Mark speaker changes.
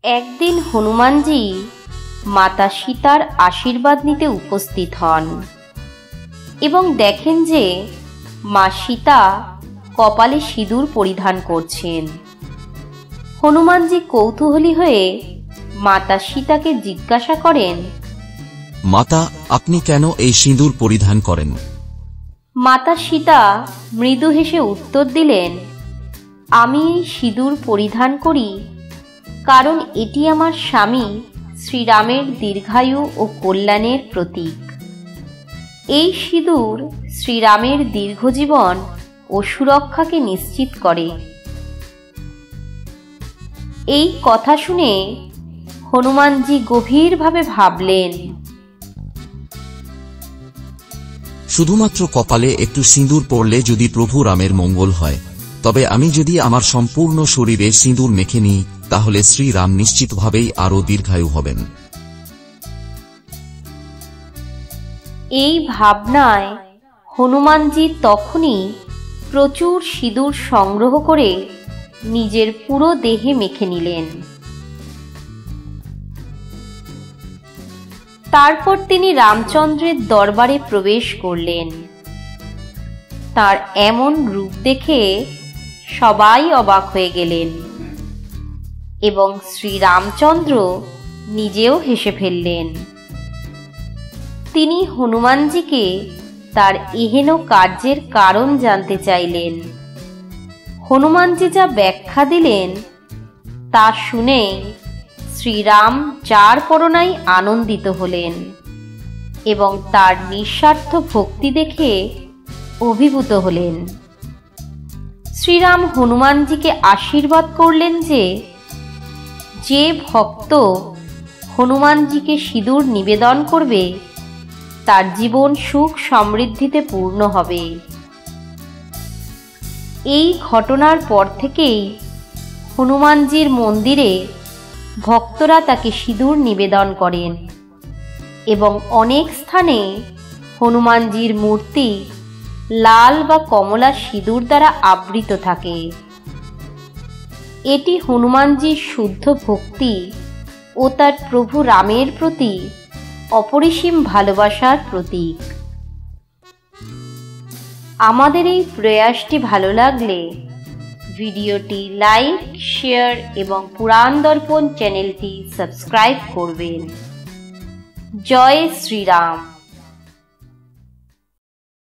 Speaker 1: একদিন হনুমানজি মাতা সীতার আশীর্বাদ নিতে উপস্থিত হন এবং দেখেন যে মা সীতা কপালে সিঁদুর পরিধান করছেন। হনুমানজি কৌতূহলী হয়ে মাতা সীতাকে জিজ্ঞাসা করেন,
Speaker 2: মাতা, আপনি কেন এই সিঁদুর পরিধান করেন?
Speaker 1: মাতা সীতা মৃদু হেসে উত্তর দিলেন, আমি এই সিঁদুর পরিধান করি কারণ এটি আমার স্বামী শ্রীরামের দীর্ঘায়ু ও কল্যাণের প্রতীক। এই সিঁদুর শ্রীরামের দীর্ঘজীবন ও সুরক্ষাকে নিশ্চিত করে। এই কথা শুনে হনুমানজি গভীরভাবে ভাবলেন।
Speaker 2: শুধুমাত্র কপালে একটু সিঁদুর পড়লে যদি প্রভু রামের মঙ্গল হয়, তবে আমি যদি আমার সম্পূর্ণ শরীরে সিঁদুর মেখে নিই, তাহলে শ্রীরাম নিশ্চিতভাবেই আরও দীর্ঘায়ু হবেন।
Speaker 1: এই ভাবনায় হনুমানজি তখনই প্রচুর সিঁদুর সংগ্রহ করে নিজের পুরো দেহে মেখে নিলেন। তারপর তিনি রামচন্দ্রের দরবারে প্রবেশ করলেন। তার এমন রূপ দেখে সবাই অবাক হয়ে গেলেন এবং শ্রীরামচন্দ্র নিজেও হেসে ফেললেন। তিনি হনুমানজিকে তার এহেন কার্যের কারণ জানতে চাইলেন। হনুমানজি যা ব্যাখ্যা দিলেন তা শুনে শ্রীরাম যার পরনাই আনন্দিত হলেন এবং তার নিঃস্বার্থ ভক্তি দেখে অভিভূত হলেন। শ্রীরাম হনুমানজিকে আশীর্বাদ করলেন যে ভক্ত হনুমানজিকে সিঁদুর নিবেদন করবে তার জীবন সুখ সমৃদ্ধিতে পূর্ণ হবে। এই ঘটনার পর থেকেই হনুমানজির মন্দিরে ভক্তরা তাকে সিঁদুর নিবেদন করেন এবং অনেক স্থানে হনুমানজির মূর্তি লাল বা কমলা সিঁদুর দ্বারা আবৃত থাকে। এটি হনুমানজির শুদ্ধ ভক্তি ও তার প্রভু রামের প্রতি অপরিসীম ভালোবাসার প্রতীক। আমাদের এই প্রয়াসটি ভালো লাগলে ভিডিওটি লাইক, শেয়ার এবং পুরাণ দর্পণ চ্যানেলটি সাবস্ক্রাইব করবেন। জয় শ্রীরাম।